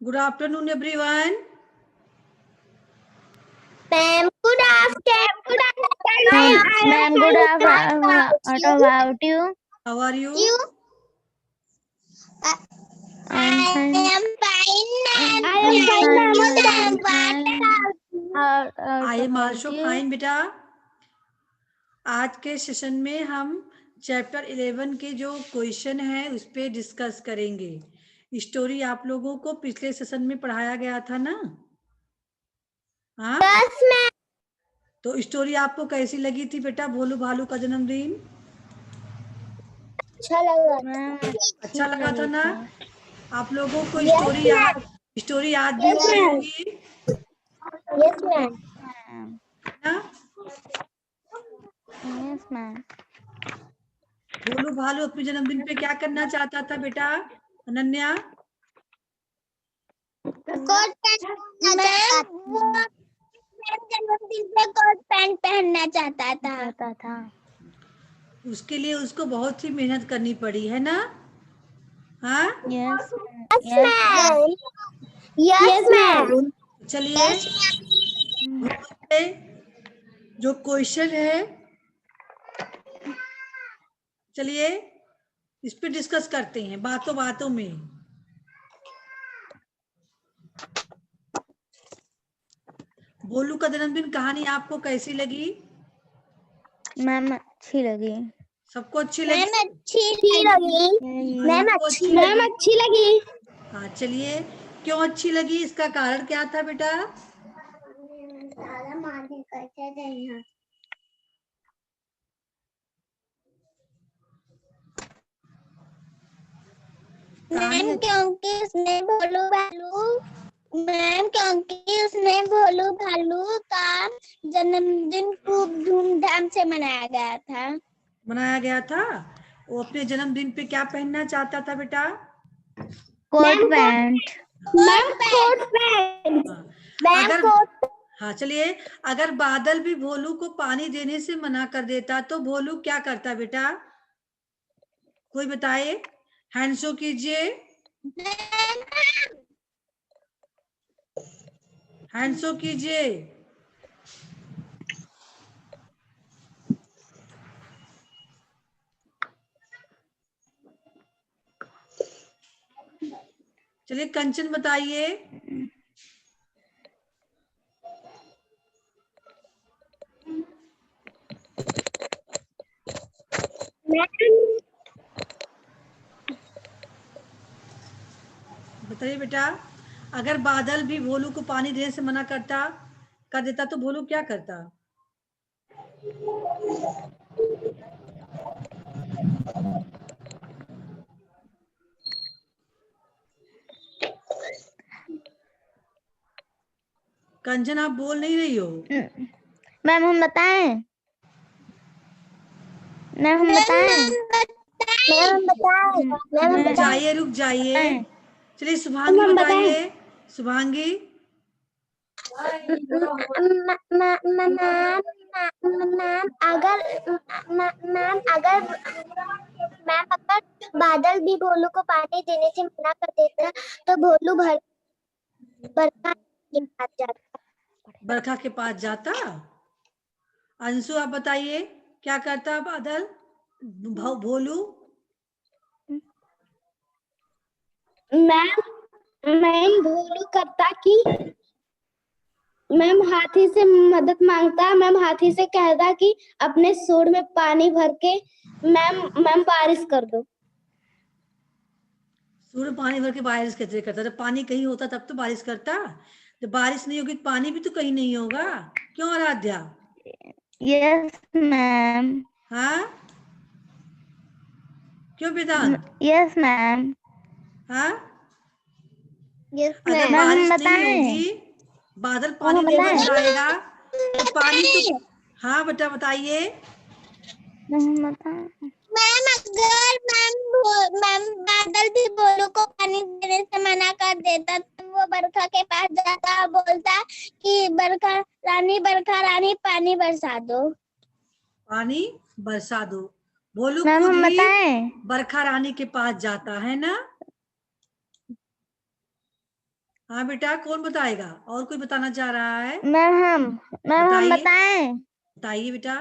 Good afternoon, everyone. Ma'am, good afternoon. Ma'am, good afternoon. What about you? How are you? I'm fine. I am fine, ma'am. I am Thank fine, you, ma'am. ma'am. I am also fine, बेटा। आज के session में हम chapter 11 के जो question है उस पे डिस्कस करेंगे। स्टोरी आप लोगों को पिछले सेशन में पढ़ाया गया था ना? हाँ, Yes, ma'am. तो स्टोरी आपको कैसी लगी थी बेटा? भोलू भालू का जन्मदिन अच्छा लगा। अच्छा लगा था ना? आप लोगों को Yes, स्टोरी याद भी Yes, होगी ma'am. होगी Yes, ma'am. ना? Yes, ma'am. भोलू भालू अपने जन्मदिन पे क्या करना चाहता था बेटा? अनन्या, कोट पैंट जन्मदिन पे कोट पैंट पहनना चाहता था। उसके लिए उसको बहुत सी मेहनत करनी पड़ी है ना? हाँ, Yes, Yes, ma'am. Yes, ma'am. चलिए जो क्वेश्चन है, चलिए इस पे डिस्कस करते हैं बातों बातों में। भोलू का जन्मदिन कहानी आपको कैसी लगी? मैम अच्छी लगी। सबको अच्छी लगी? मैम अच्छी लगी। हाँ, चलिए क्यों अच्छी लगी, इसका कारण क्या था बेटा? मैम क्योंकि उसने भोलू भालू का जन्मदिन खूब धूमधाम से मनाया गया था। वो अपने जन्मदिन पे क्या पहनना चाहता था बेटा? Coat pant. Coat pant. अगर हाँ, चलिए अगर बादल भी भोलू को पानी देने से मना कर देता तो भोलू क्या करता बेटा? कोई बताए? हैंड शो कीजिए, हैंड शो कीजिए। चलिए कंचन बताइए। बताइए बेटा, अगर बादल भी भोलू को पानी देने से मना कर देता तो भोलू क्या करता? कंचन आप बोल नहीं रही हो। मैम हम बताएं? मैम हम बताएं? रुक जाइए। चलिए शुभांगी बताइए। शुभांगी, अगर बादल भी भोलू को पानी देने से मना कर देता तो भोलू बरखा के पास जाता। अंशु आप बताइए, क्या करता बादल भोलू? मैम भोलू करता कि मैम हाथी से मदद मांगता। मैम हाथी से कहता कि अपने सूंड में पानी भर के मैम बारिश कर दो। सूर्य पानी भर के बारिश कैसे करता? जब पानी कहीं होता तब तो बारिश करता। जब बारिश नहीं होगी तो पानी भी तो कहीं नहीं होगा। क्यों आराध्या? Yes ma'am. हाँ, क्यों वेदांत? Yes ma'am. हाँ, यस अगर मैम बारिश हम नहीं बताएं? होगी, बादल पानी हम देकर बताएं? जाएगा तो पानी तो। हाँ बेटा बताइए। मैम हम बताएं? मैम बादल भी भोलू को पानी देने से मना कर देता तो वो बरखा के पास जाता और बोलता कि बरखा रानी पानी बरसा दो। पानी बरसा दो। भोलू मैम खुद हम ही बताएं? बरखा रानी के पास जाता है ना? मैम हम बताएं? बरखा रानी के पास जाता है ना? भोलू खुद ही बरखा रानी के पास जाता है ना? बरखा रानी के पास जाता है ना? भोलू खुद ही बरखा रानी के पास जाता है ना? भोलू खुद ही बरखा रानी के पास जाता है ना? हाँ बेटा, कौन बताएगा? और कोई बताना चाह रहा है? मैम हम बताइए बताएं। बताइए बेटा।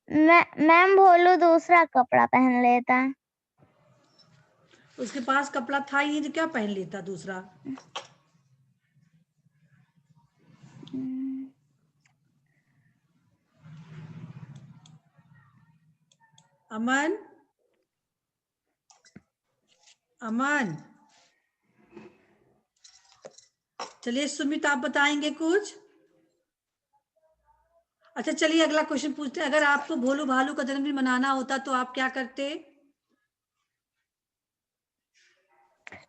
मैम भोलू दूसरा कपड़ा पहन लेता। उसके पास कपड़ा था ही नहीं तो क्या पहन लेता दूसरा? अमन, अमन, चलिए सुमित, आप बताएंगे कुछ? अच्छा चलिए अगला क्वेश्चन पूछते हैं। अगर आपको भोलू भालू का जन्मदिन मनाना होता तो आप क्या करते?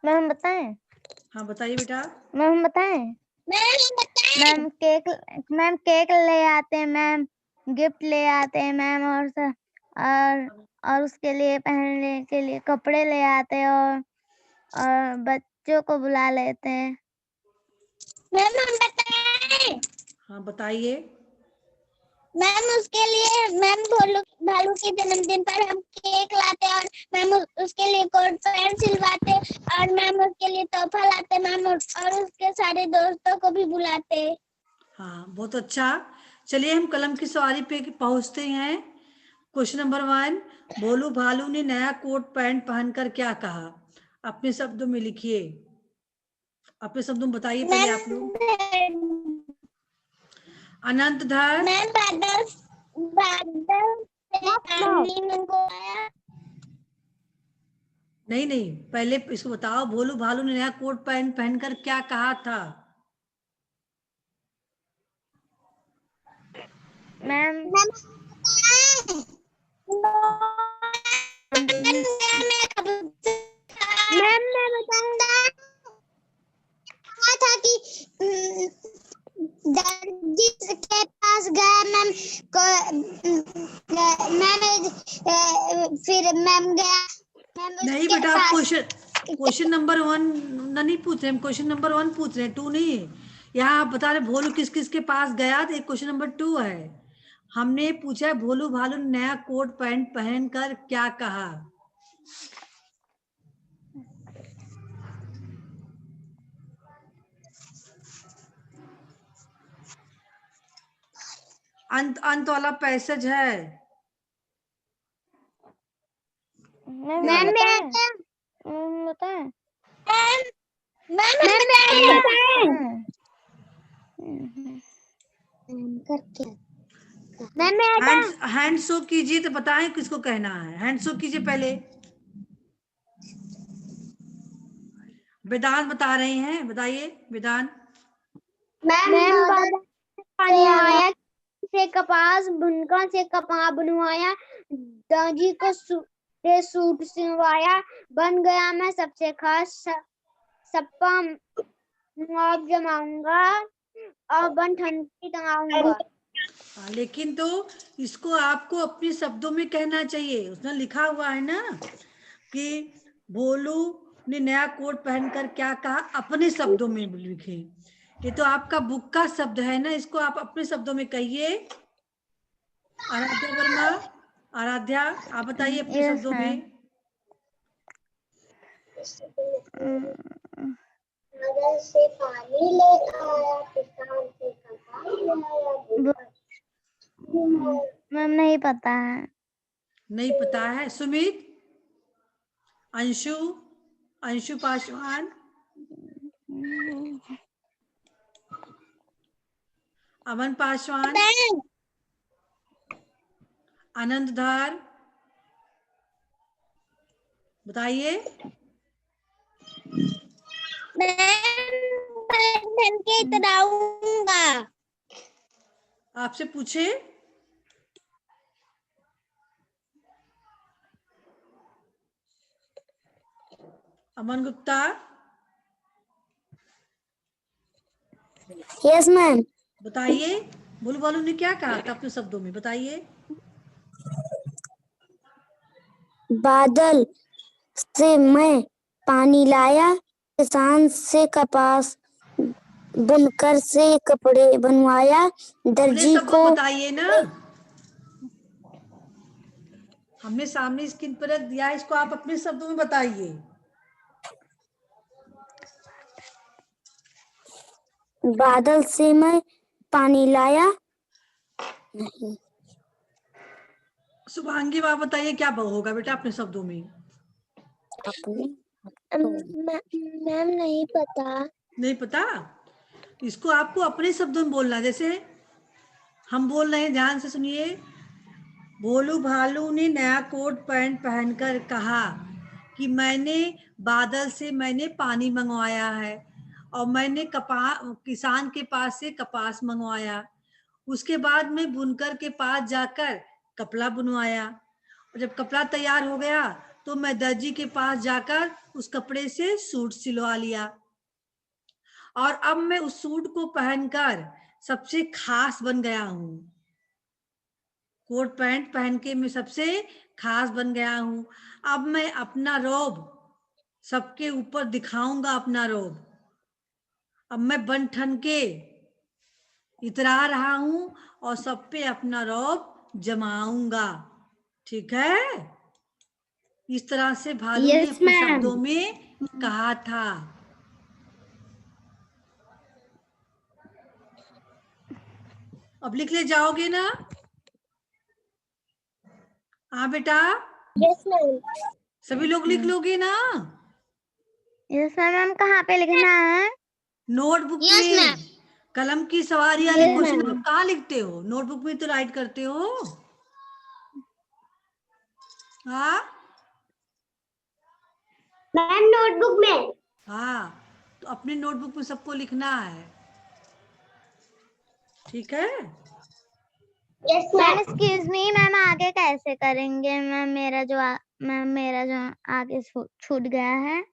मैम बताएं। हाँ बताइए बेटा। मैम बताएं। मैम केक ले आते हैं मैम, गिफ्ट ले आते हैं मैम, और उसके लिए पहनने के लिए कपड़े ले आते हैं, और बच्चों को बुला लेते हैं। मैम हम बताएं। हाँ बताइए। मैम उसके लिए मैम भालू के जन्मदिन पर हम केक लाते हैं, और मैम उसके लिए कोट पैंट सिलवाते, और मैम उसके लिए तोहफा लाते मैम, और उसके सारे दोस्तों को भी बुलाते। हाँ बहुत अच्छा। चलिए हम कलम की सवारी पे पहुंचते हैं। क्वेश्चन नंबर 1, भोलू भालू ने नया कोट पैंट पहनकर क्या कहा? अपने शब्दों में लिखिए। अपने शब्दों में बताइए पहले आप लोग। अनंतधर। मैम बादल से पानी मंगवाया। नहीं नहीं, पहले इसको बताओ, भोलू भालू ने नया कोट पैंट पहनकर क्या कहा था? मैम मैम मैं बताऊं था कि दर्जी के पास गया मैम मैम, फिर मैम गया मैम नहीं उसके बेटा, आप पास। क्वेश्चन नंबर 1 नहीं पूछ रहे, हम क्वेश्चन नंबर 1 पूछ रहे हैं, 2 नहीं। यहाँ आप बता रहे भोलू किस किस के पास गया, तो क्वेश्चन नंबर 2 है। हमने पूछा है भोलू भालू ने नया कोट पैंट पहनकर क्या कहा? अंत अंत वाला पैसेज है। मैम बताएं। मैम हैंड शो कीजिए तो बताएं किसको कहना है। हैंड शो कीजिए पहले। वेदांत बता रहे हैं, बताइए वेदांत। मैम बनवाया से कपास बुनकर से कपड़ा बनवाया, दर्जी को सूट सिलवाया, बन गया मैं सबसे खास, सप्पा मुआव जमाऊंगा, और बन ठंडी टंगाऊंगा। लेकिन तो इसको आपको अपने शब्दों में कहना चाहिए। उसने लिखा हुआ है ना कि भोलू ने नया कोट पहनकर क्या कहा, अपने शब्दों में लिखे। ये तो आपका बुक का शब्द है ना, इसको आप अपने शब्दों में कहिए। आराध्या वर्मा, आराध्या आप बताइए अपने शब्दों में। नगर से पानी ले आया, किसान से कपास ले आया। मैम नहीं पता है। नहीं पता है। सुमित, अंशु, अंशु पासवान, अमन पासवान, आनंद धार, बताइए। मैं के तराऊंगा। आपसे पूछे। अमन गुप्ता। Yes ma'am. बताइए भोलू भालू ने क्या कहा था, अपने शब्दों में बताइए। बादल से मैं पानी लाया, किसान से कपास, बुनकर से कपड़े बनवाया, अपने दर्जी शब्दों को। बताइए ना, हमने सामने स्क्रीन पर रख दिया है, इसको आप अपने शब्दों में बताइए। बादल से मैं पानी लाया नहीं। शुभांगी आप बताइए क्या होगा बेटा अपने शब्दों में। मैम नहीं पता। नहीं पता, इसको आपको अपने शब्दों में बोलना। जैसे हम बोल रहे हैं, ध्यान से सुनिए। भोलू भालू ने नया कोट पैंट पहनकर कहा कि मैंने बादल से पानी मंगवाया है और मैंने किसान के पास से कपास मंगवाया। उसके बाद मैं बुनकर के पास जाकर कपड़ा बुनवाया और जब कपड़ा तैयार हो गया तो मैं दर्जी के पास जाकर उस कपड़े से सूट सिलवा लिया और अब मैं उस सूट को पहनकर सबसे खास बन गया हूँ। कोट पैंट पहन के मैं सबसे खास बन गया हूँ। अब मैं अपना रौब सबके ऊपर दिखाऊंगा अपना रौब। अब मैं बन ठन के इतरा रहा हूँ और सब पे अपना रौब जमाऊंगा। ठीक है, इस तरह से भालू ने अपने शब्दों में कहा था। अब लिख ले जाओगे ना? हाँ बेटा, यस मैम। सभी लोग लिख लोगे ना? Yes ma'am. कहाँ पे लिखना है? नोटबुक में कलम की सवारी वाले क्वेश्चन आप कहाँ लिखते हो? नोटबुक में तो राइट करते हो। हाँ मैम नोटबुक में। हाँ, तो अपने नोटबुक में सबको लिखना है। ठीक है, yes ma'am excuse me ma'am, आगे कैसे करेंगे मैम? मेरा जो आगे छूट गया है।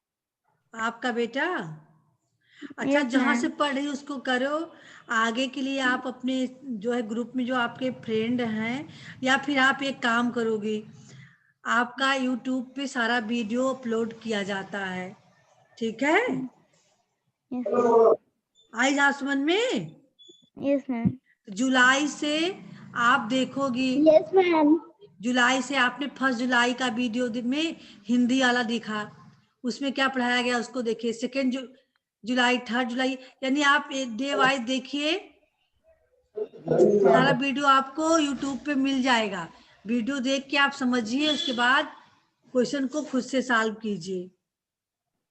आपका बेटा अच्छा Yes, जहाँ ma'am. से पढ़ रही उसको करो। आगे के लिए आप अपने जो है ग्रुप में जो आपके फ्रेंड हैं, या फिर आप एक काम करोगे, आपका यूट्यूब पे सारा वीडियो अपलोड किया जाता है। ठीक है, Yes, ma'am. आई जा समझ में? Yes, ma'am. जुलाई से आप देखोगी। Yes ma'am. जुलाई से आपने 1 जुलाई का वीडियो में हिंदी वाला दिखा, उसमें क्या पढ़ाया गया उसको देखिए। 2 जुलाई, 3 जुलाई, यानी आप डे वाइज देखिए। सारा वीडियो आपको यूट्यूब पे मिल जाएगा। वीडियो देख के आप समझिए, उसके बाद क्वेश्चन को खुद से सॉल्व कीजिए।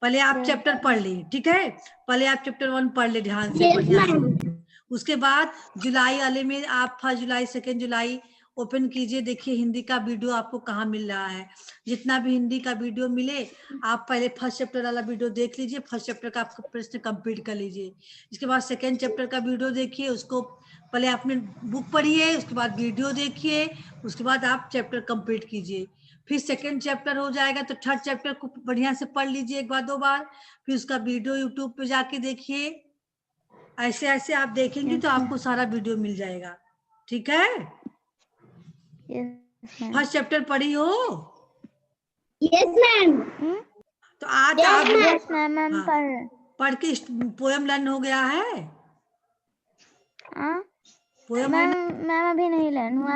पहले आप चैप्टर पढ़ ली, ठीक है? पहले आप चैप्टर 1 पढ़ ले ध्यान से, बढ़िया से। उसके बाद जुलाई वाले में आप 1 जुलाई, 2 जुलाई ओपन कीजिए, देखिए हिंदी का वीडियो आपको कहाँ मिल रहा है। जितना भी हिंदी का वीडियो मिले, आप पहले 1st चैप्टर वाला वीडियो देख लीजिए, 1st चैप्टर का आपका प्रश्न कंप्लीट कर लीजिए। इसके बाद 2nd चैप्टर का वीडियो देखिए, उसको पहले आपने बुक पढ़िए, उसके बाद वीडियो देखिए, उसके बाद आप चैप्टर कंप्लीट कीजिए। फिर 2nd चैप्टर हो जाएगा तो 3rd चैप्टर को बढ़िया से पढ़ लीजिए 1 बार 2 बार, फिर उसका वीडियो यूट्यूब पे जाके देखिए। ऐसे ऐसे आप देखेंगे तो आपको सारा वीडियो मिल जाएगा। ठीक है, Yes, ma'am. 1st चैप्टर पढ़ी हो? Yes ma'am. तो आज आप Yes, ma'am. मैम हाँ, पढ़ पढ़ के पोयम लर्न हो गया है? पोयम है ना? मैम अभी नहीं लर्न हुआ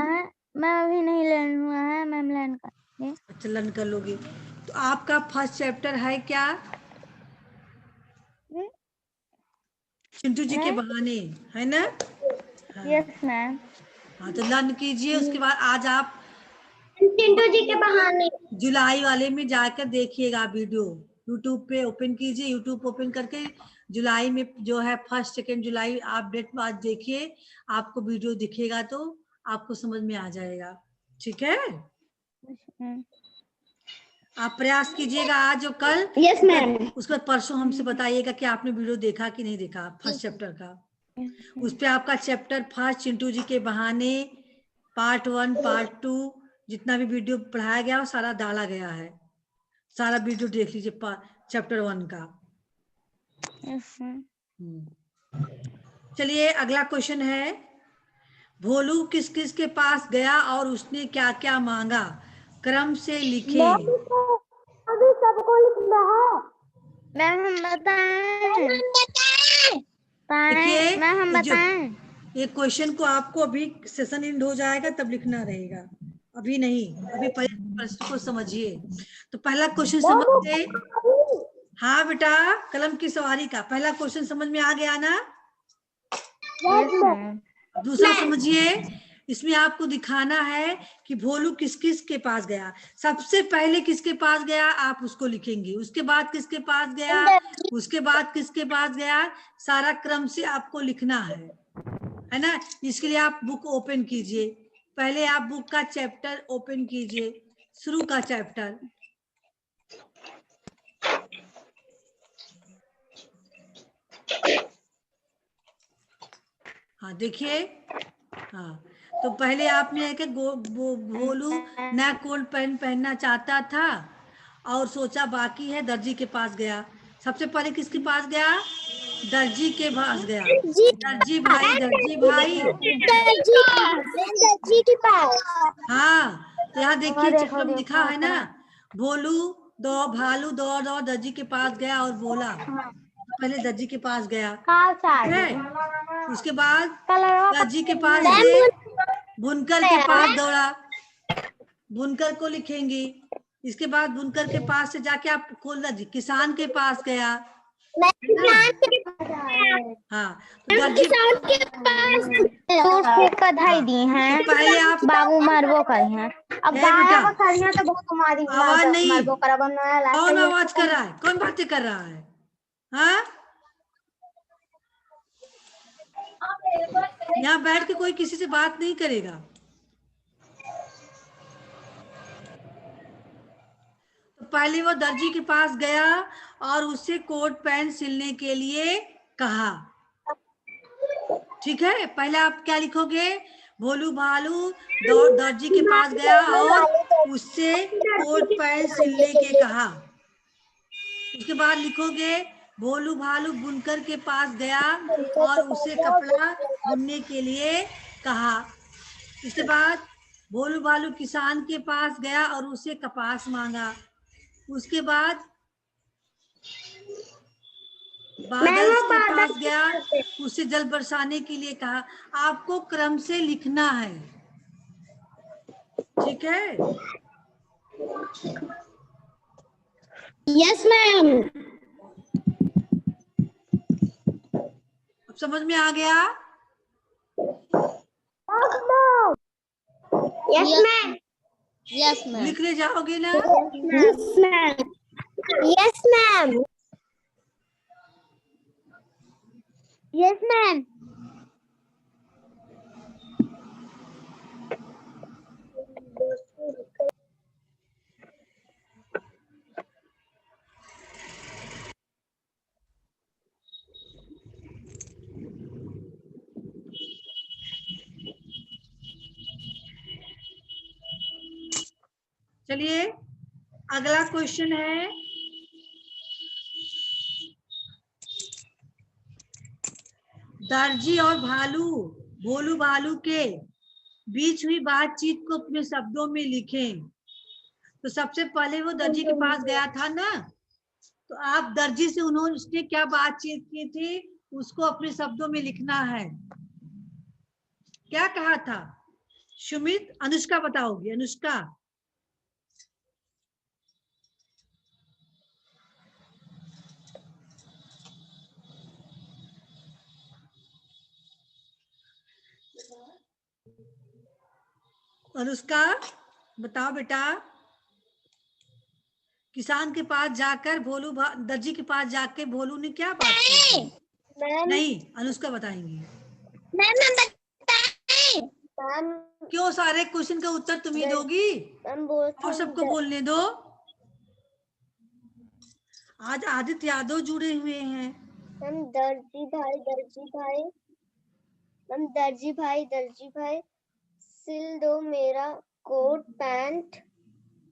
है। मैम लर्न करेंगे। अच्छा, लर्न कर लोगे। तो आपका 1st चैप्टर है क्या? चिंटू जी के बहाने, है ना? हाँ, यस मैम। हाँ, तो लर्न कीजिए। उसके बाद आज आप चिंटू जी के बहाने। जुलाई वाले में जाकर देखिएगा वीडियो, यूट्यूब पे ओपन कीजिए। यूट्यूब ओपन करके जुलाई में जो है 1st 2nd जुलाई आप डेट बाद देखिए, आपको वीडियो दिखेगा तो आपको समझ में आ जाएगा। ठीक है, आप प्रयास कीजिएगा आज और कल। Yes ma'am. उसके बाद परसों हमसे बताइएगा कि आपने वीडियो देखा कि नहीं देखा 1st चैप्टर का। उस पे आपका चैप्टर 1 चिंटू जी के बहाने पार्ट 1 पार्ट 2 जितना भी वीडियो पढ़ाया गया वो सारा डाला गया है। सारा वीडियो देख लीजिए चैप्टर 1 का। चलिए अगला क्वेश्चन है, भोलू किस किस के पास गया और उसने क्या क्या मांगा? क्रम से लिखे। अभी सबको लिखना है। मैम हम बताएं। देखिए मैम हम बताएं। ये क्वेश्चन को आपको अभी सेशन एंड हो जाएगा तब लिखना रहेगा, अभी नहीं। अभी पहले प्रश्न को समझिए। तो पहला क्वेश्चन समझते। हाँ बेटा, कलम की सवारी का पहला क्वेश्चन समझ में आ गया ना? दूसरा समझिए, इसमें आपको दिखाना है कि भोलू किस किस के पास गया। सबसे पहले किसके पास गया आप उसको लिखेंगे, उसके बाद किसके पास गया, उसके बाद किसके पास गया, सारा क्रम से आपको लिखना है ना। इसके लिए आप बुक ओपन कीजिए, पहले आप बुक का चैप्टर ओपन कीजिए, शुरू का चैप्टर। हाँ देखिए, हाँ तो पहले आपने है कि भोलू नया कोट पैंट पहनना चाहता था और सोचा बाकी है, दर्जी के पास गया। सबसे पहले किसके पास गया, दर्जी के पास गया। दर्जी भाई, दर्जी भाई, दर्जी के पास। हाँ तो यहाँ देखिए चित्र में लिखा है ना, भोलू दो भालू दौड़ दौड़ दर्जी के पास गया और बोला। पहले दर्जी के पास गया, ठीक है। उसके बाद दर्जी के पास से बुनकर के पास दौड़ा, बुनकर को लिखेंगी। इसके बाद बुनकर के पास से जाके आप खोल दर्जी किसान के पास गया। हाँ तो दर्जी के पास कधाई दी हैं, पहले आप बाबू मरबो करी हैं। अब बेटा तो बहुत तुम्हारी आवाज नहीं, मरबो कर कौन आवाज कर रहा है, कौन बातें कर रहा है, हाँ यहाँ बैठ के कोई किसी से बात नहीं करेगा। तो पहले वो दर्जी के पास गया और उससे कोट पैंट सिलने के लिए कहा, ठीक है। पहले आप क्या लिखोगे, भोलू भालू दर्जी के पास गया और उससे कोट पैंट सिलने के कहा। उसके बाद लिखोगे भोलू भालू बुनकर के पास गया और उसे कपड़ा बुनने के लिए कहा। इसके बाद भोलू भालू किसान के पास गया और उसे कपास मांगा। उसके बाद बादल के पास गया, उसे जल बरसाने के लिए कहा। आपको क्रम से लिखना है, ठीक है। Yes ma'am. अब समझ में आ गया, यस मैम। Yes ma'am. लिखने जाओगे ना, yes ma'am. Yes ma'am. Yes ma'am. चलिए अगला क्वेश्चन है, दर्जी और भोलू भालू के बीच हुई बातचीत को अपने शब्दों में लिखें। तो सबसे पहले वो दर्जी के पास गया था ना, तो आप दर्जी से उसने क्या बातचीत की थी उसको अपने शब्दों में लिखना है। क्या कहा था सुमित, अनुष्का बताओगी, अनुष्का। अनुष्का बताओ बेटा, किसान के पास जाकर दर्जी के पास जाके भोलू ने क्या बात की? नहीं, अनुष्का बताएंगी। क्यों सारे क्वेश्चन का उत्तर तुम ही दोगी और सबको बोलने दो। आज आदित्य यादव जुड़े हुए हैं। हम दर्जी भाई सिल दो मेरा कोट पैंट,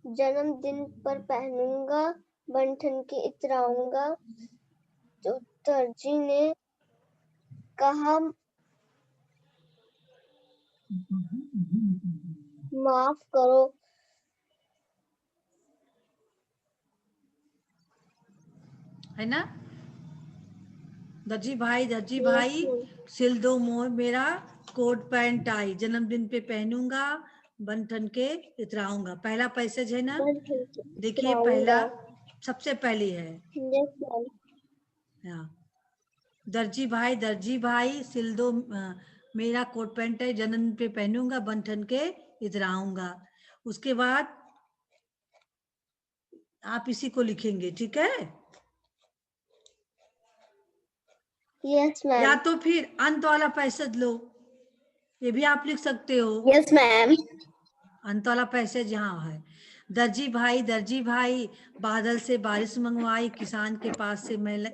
जन्मदिन पर पहनूंगा, बंठन के इतराऊंगा। तो दर्जी ने कहा माफ करो। है ना, दर्जी भाई सिल दो मेरा कोट पैंट टाई, जन्मदिन पे पहनूंगा, बंठन के इतराऊंगा। पहला पैसेज है ना, देखिए पहला सबसे पहली है। हाँ दर्जी भाई सिल दो मेरा कोट पैंट है, जन्मदिन पे पहनूंगा, बन ठन के इधर आऊंगा। उसके बाद आप इसी को लिखेंगे, ठीक है? यस या मैम। तो फिर अंत वाला पैसेज लो, ये भी आप लिख सकते हो। Yes ma'am. अंत वाला पैसेज यहाँ है। दर्जी भाई बादल से बारिश मंगवाई, किसान के पास से मैं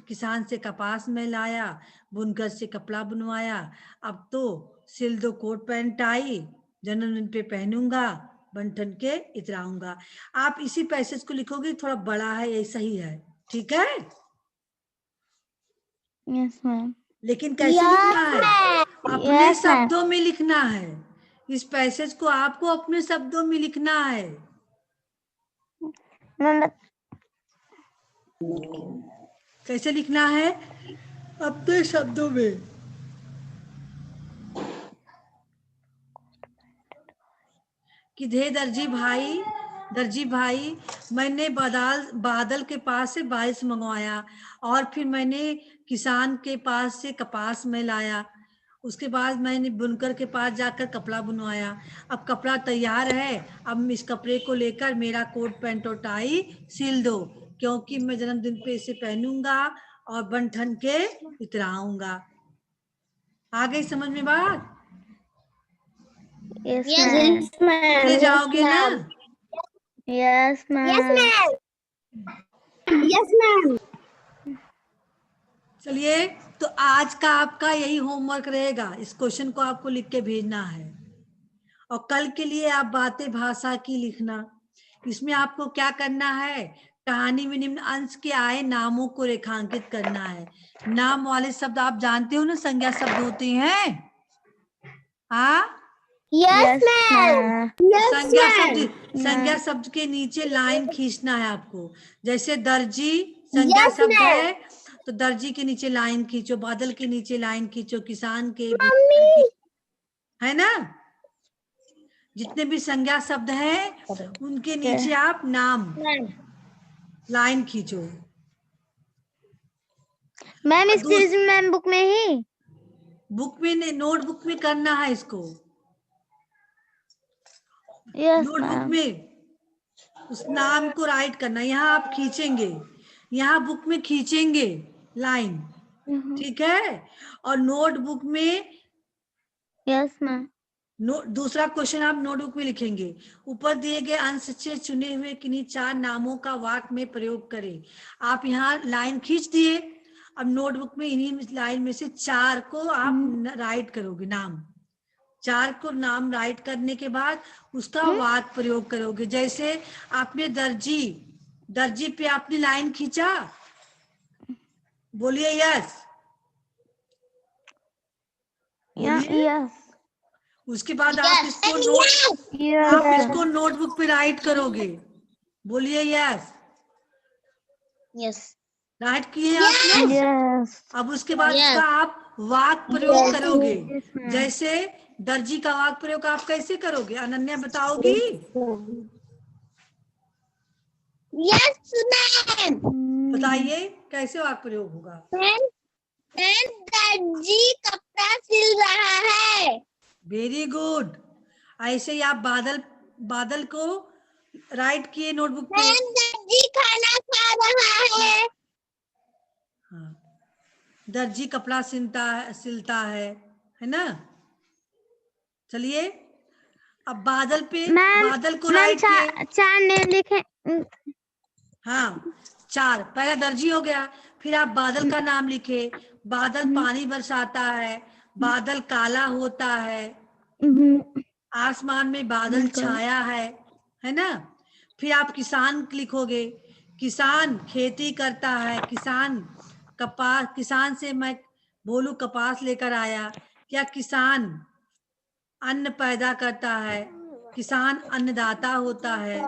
किसान से कपास में लाया, बुनकर से कपड़ा बुनवाया, अब तो सिल दो कोट पैंट टाई, जन्मदिन पे पहनूंगा, बन ठन के इतराऊंगा। आप इसी पैसेज को लिखोगे, थोड़ा बड़ा है, ऐसा ही है, ठीक है? Yes ma'am. लेकिन कैसे लिखना है? अपने यस मैम। शब्दों में लिखना है। इस पैसेज को आपको अपने शब्दों में लिखना है। मैम कैसे लिखना है? अपने शब्दों में। कि धे दर्जी भाई मैंने बादल के पास से बारिश मंगवाया, और फिर मैंने किसान के पास से कपास में लाया, उसके बाद मैंने बुनकर के पास जाकर कपड़ा बुनवाया, अब कपड़ा तैयार है, अब इस कपड़े को लेकर मेरा कोट पैंट और टाई सिल दो, क्योंकि मैं जन्मदिन पे इसे पहनूंगा और बन ठन के इतराऊंगा। आ गई समझ में बात? Yes yes ma'am. ले मैम। जाओगे ना? Yes ma'am. Yes ma'am. चलिए, तो आज का आपका यही होमवर्क रहेगा, इस क्वेश्चन को आपको लिख के भेजना है, और कल के लिए आप बातें भाषा की लिखना। इसमें आपको क्या करना है? कहानी में निम्न अंश के आए नामों को रेखांकित करना है। नाम वाले शब्द आप जानते हो ना, संज्ञा शब्द होते हैं। हाँ, यस मैम। संज्ञा शब्द के नीचे लाइन खींचना है आपको। जैसे दर्जी संज्ञा यस शब्द मैम। है, तो दर्जी के नीचे लाइन खींचो, बादल के नीचे लाइन खींचो, किसान के, बुनकर मम्मी। के, है ना? जितने भी संज्ञा शब्द हैं उनके नीचे आप नाम लाइन खींचो। मैम और एक्सक्यूज मी मैम, बुक में ही बुक में नोटबुक में करना है इसको। Yes notebook ma'am. में उस नाम को राइट करना, यहाँ आप खींचेंगे, यहाँ बुक में खींचेंगे लाइन, ठीक है? और नोटबुक में यस मैम। दूसरा क्वेश्चन आप नोटबुक में लिखेंगे। ऊपर दिए गए अंश से चुने हुए किन्हीं 4 नामों का वाक्य में प्रयोग करें। आप यहाँ लाइन खींच दिए, अब नोटबुक में इन्हीं लाइन में से 4 को आप राइट करोगे नाम। 4 को नाम राइट करने के बाद उसका वाक्य प्रयोग करोगे। जैसे आपने दर्जी पे आपने लाइन खींचा, बोलिए यस, बोलिए। यस। उसके बाद आप इसको नोटबुक पे राइट करोगे, बोलिए यस। यस। राइट किए आपने? यस। अब उसके बाद Yes. उसका आप वाक्य प्रयोग करोगे। Yes, ma'am. जैसे दर्जी का वाक्य प्रयोग आप कैसे करोगे? अनन्या बताओगी? Yes ma'am. बताइए कैसे वाक्य प्रयोग होगा? दर्जी कपड़ा सिल रहा है। Very good. ऐसे ही आप बादल को राइट किए नोटबुक पे। दर्जी खाना खा रहा है। हाँ, दर्जी कपड़ा सिलता है ना? चलिए, अब बादल को राइट किए। 4 ने लिखे। हाँ, 4 पहला दर्जी हो गया, फिर आप बादल का नाम लिखे। बादल पानी बरसाता है, बादल काला होता है, आसमान में बादल छाया है ना? फिर आप किसान लिखोगे, किसान खेती करता है, किसान से मैं बोलू कपास लेकर आया। क्या किसान अन्न पैदा करता है? किसान अन्नदाता होता है।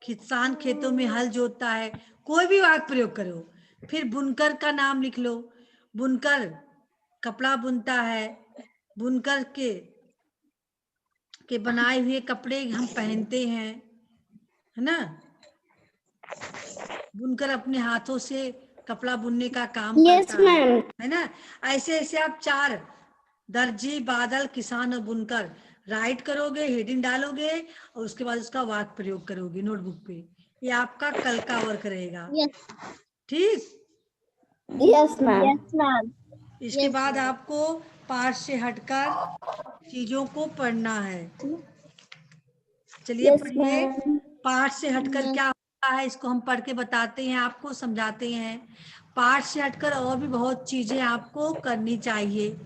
किसान खेतों में हल जोतता है। कोई भी वाक्य प्रयोग करो। फिर बुनकर का नाम लिख लो, बुनकर कपड़ा बुनता है, बुनकर के बनाए हुए कपड़े हम पहनते हैं, है ना? बुनकर अपने हाथों से कपड़ा बुनने का काम यस करता मैम। है ना। ऐसे ऐसे आप 4 दर्जी, बादल, किसान और बुनकर राइट करोगे, हेडिंग डालोगे और उसके बाद उसका वाक्य प्रयोग करोगे नोटबुक पे। ये आपका कल का वर्क रहेगा। ठीक। Yes ma'am. Yes ma'am. इसके बाद आपको पाठ से हटकर चीजों को पढ़ना है। चलिए यस पढ़िए। मैम। पाठ से हटकर क्या होता है इसको हम पढ़ के बताते हैं, आपको समझाते हैं। पाठ से हटकर और भी बहुत चीजें आपको करनी चाहिए।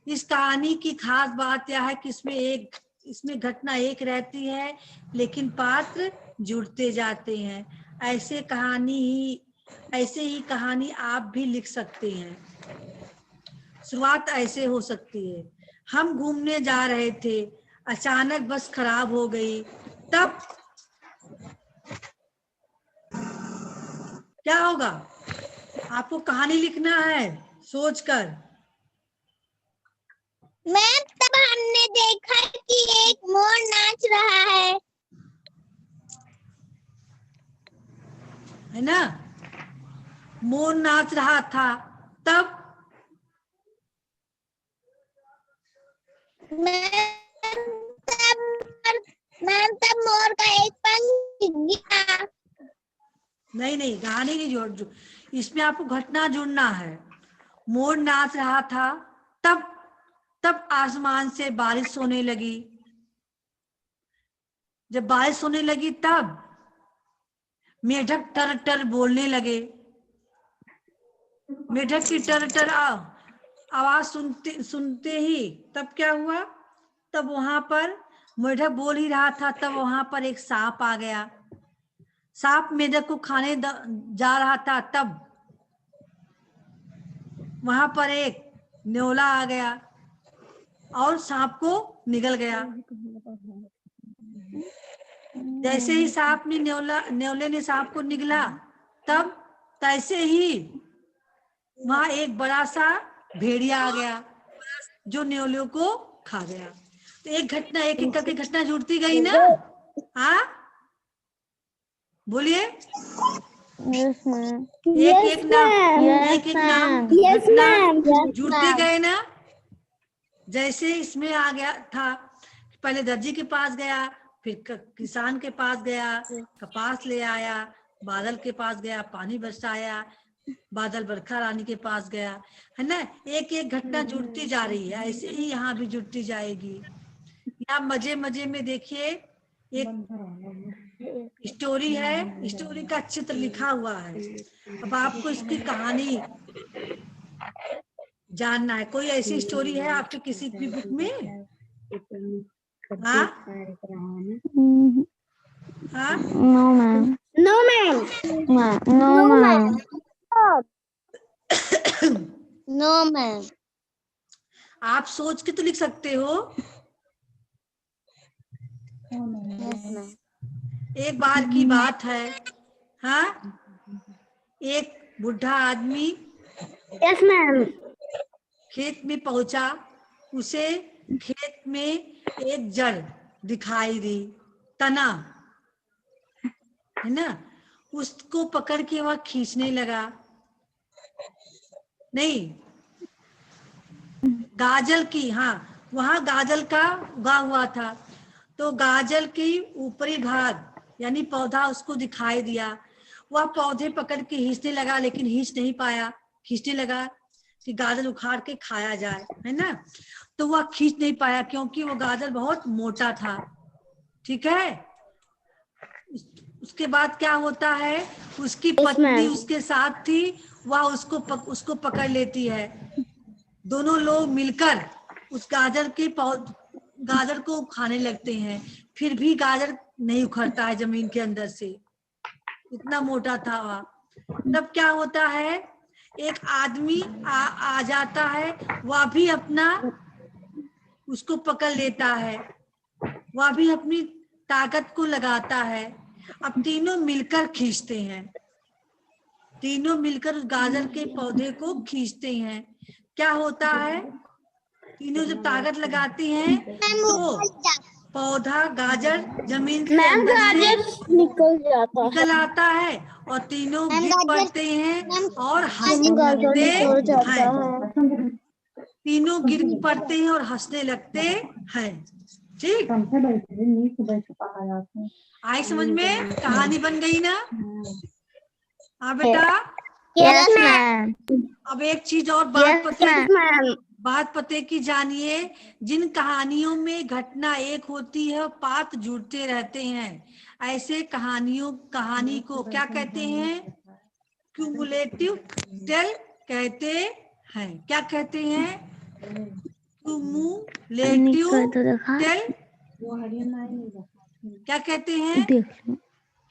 इस कहानी की खास बात यह है कि इसमें घटना एक रहती है लेकिन पात्र जुड़ते जाते हैं। ऐसे ही कहानी आप भी लिख सकते हैं। शुरुआत ऐसे हो सकती है। हम घूमने जा रहे थे, अचानक बस खराब हो गई, तब क्या होगा? आपको कहानी लिखना है सोचकर। मैम तब हमने देखा कि एक मोर नाच रहा है ना। मोर नाच रहा था, तब मैम तब मोर का एक पंख गिरा। नहीं, कहानी नहीं जोड़। इसमें आपको घटना जुड़ना है। मोर नाच रहा था, तब आसमान से बारिश होने लगी। जब बारिश होने लगी तब मेढक टर टर बोलने लगे। मेढक की टर टर आवाज सुनते ही तब क्या हुआ? तब वहां पर मेढक बोल ही रहा था, तब वहां पर एक सांप आ गया। सांप मेढक को खाने जा रहा था, तब वहां पर एक न्योला आ गया और सांप को निगल गया। जैसे ही सांप ने न्योले ने सांप को निगला, तब तैसे ही वहां एक बड़ा सा भेड़िया आ गया जो न्योले को खा गया। तो एक एक करके घटना जुड़ती गई ना। हाँ बोलिए। Yes ma'am. एक एक नाम यस घटना मैम। जुड़ते गए ना। जैसे इसमें आ गया था, पहले दर्जी के पास गया, फिर किसान के पास गया, कपास ले आया, बादल के पास गया, पानी बरसाया, बादल बरखा रानी के पास गया, है ना। एक एक घटना जुड़ती जा रही है, ऐसे ही यहाँ भी जुड़ती जाएगी। यहाँ मजे मजे में देखिए एक स्टोरी है, स्टोरी का चित्र लिखा हुआ है। अब आपको इसकी कहानी जानना है। कोई ऐसी स्टोरी है आपके किसी भी बुक में? हाँ हाँ no ma'am. No ma'am. No ma'am. No ma'am. आप सोच के तो लिख सकते हो। Yes ma'am. एक बार की बात है, हाँ, एक बुढ़ा आदमी यस मैम। खेत में पहुंचा। उसे खेत में एक जड़ दिखाई दी, तना, है ना। उसको पकड़ के वह खींचने लगा। नहीं, गाजल की, हाँ, वहां गाजल का उगा हुआ था। तो गाजल की ऊपरी भाग यानी पौधा उसको दिखाई दिया। वह पौधे पकड़ के खींचने लगा, लेकिन खींच नहीं पाया। खींचने लगा कि गाजर उखाड़ के खाया जाए, है ना। तो वह खींच नहीं पाया क्योंकि वो गाजर बहुत मोटा था। ठीक है। उसके बाद क्या होता है, उसकी पत्नी उसके साथ थी, वह उसको पकड़ लेती है। दोनों लोग मिलकर उस गाजर को खाने लगते हैं। फिर भी गाजर नहीं उखड़ता है जमीन के अंदर से, इतना मोटा था वह। तब क्या होता है, एक आदमी आ जाता है, वह भी अपना उसको पकड़ लेता है, वह भी अपनी ताकत को लगाता है। अब तीनों मिलकर खींचते हैं, तीनों मिलकर उस गाजर के पौधे को खींचते हैं। क्या होता है, तीनों जब ताकत लगाती हैं तो पौधा गाजर जमीन से मैम अंदर से गाजर निकल जाता है। निकल आता है और तीनों मैम, गिर गाजर- पड़ते हैं मैम, और हंसने गाजर लगते निकल जाता हैं। है। तीनों गिर पड़ते हैं और हंसने लगते हैं। ठीक, आई समझ में? कहानी बन गई ना? हाँ बेटा। यस मैम, अब एक चीज और यस मैम, बात पते की जानिए। जिन कहानियों में घटना एक होती है और पात्र जुड़ते रहते हैं, ऐसे कहानी को क्या कहते हैं? क्यूमुलेटिव टेल कहते हैं। क्या कहते हैं? Cumulative tail. क्या कहते हैं?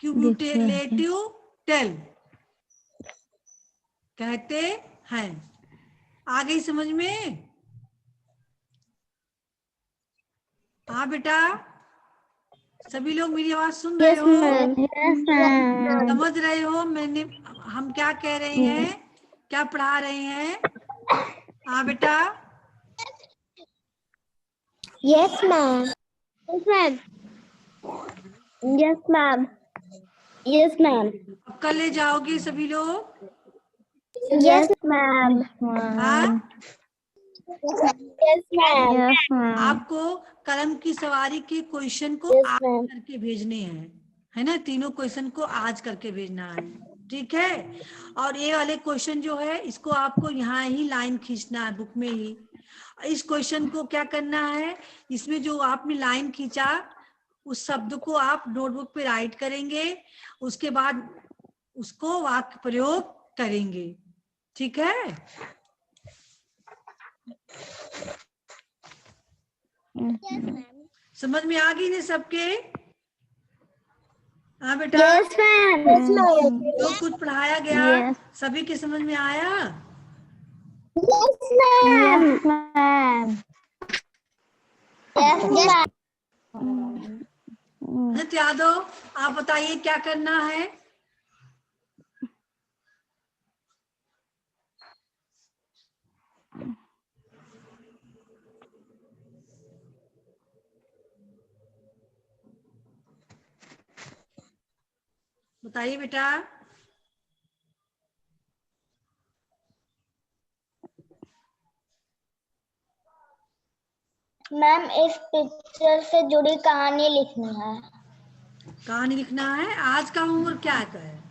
क्यूमुलेटिव टेल कहते हैं। आ गई समझ में? हाँ बेटा, सभी लोग मेरी आवाज सुन रहे हो? यस मैम, समझ रहे हो हम क्या कह रहे हैं, क्या पढ़ा रहे हैं? हाँ बेटा। Yes ma'am, yes ma'am, yes ma'am, अब कल ले जाओगे सभी लोग? यस मैम, हाँ, यस मैम, आपको कलम की सवारी के क्वेश्चन को यस आज मैम, करके भेजने हैं, है ना? तीनों क्वेश्चन को आज करके भेजना है, ठीक है? और ये वाले क्वेश्चन जो है इसको आपको यहाँ ही लाइन खींचना है बुक में ही। इस क्वेश्चन को क्या करना है, इसमें जो आपने लाइन खींचा उस शब्द को आप नोटबुक पे राइट करेंगे, उसके बाद उसको वाक्य प्रयोग करेंगे, ठीक है? समझ में आ गई ना सबके? हाँ बेटा, यस मैम, जो कुछ पढ़ाया गया सभी के समझ में आया? Yes ma'am, yes ma'am, Anit Yadav, आप बताइए क्या करना है? बताइए बेटा। मैम इस पिक्चर से जुड़ी कहानी लिखनी है। कहानी लिखना है। आज का होमवर्क क्या है?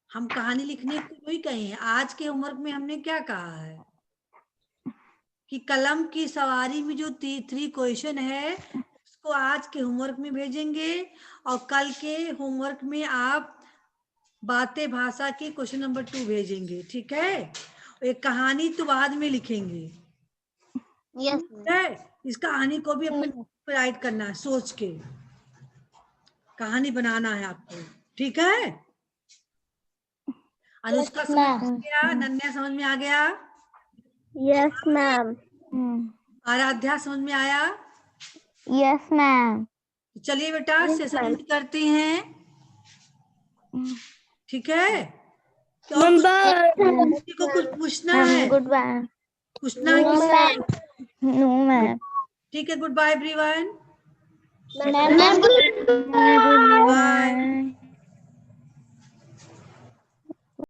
हम कहानी लिखने को वही कहे हैं। आज के होमवर्क में हमने क्या कहा है कि कलम की सवारी में जो 3 क्वेश्चन है उसको आज के होमवर्क में भेजेंगे और कल के होमवर्क में आप बातें भाषा के क्वेश्चन नंबर 2 भेजेंगे, ठीक है? एक कहानी तो बाद में लिखेंगे, यस ठीक है? इस कहानी को भी अपने राइट करना है, सोच के कहानी बनाना है आपको, ठीक है? अनुष्का समझ में आ गया? नन्या समझ में आ गया? यस मैम, आराध्या समझ में आया? यस मैम, चलिए बेटा सेशन एंड करते हैं, ठीक है? तो और किसी को कुछ पूछना है? Good bye. पूछना है किसी? नो मैम, ठीक है, good bye everyone. Ma'am, bye.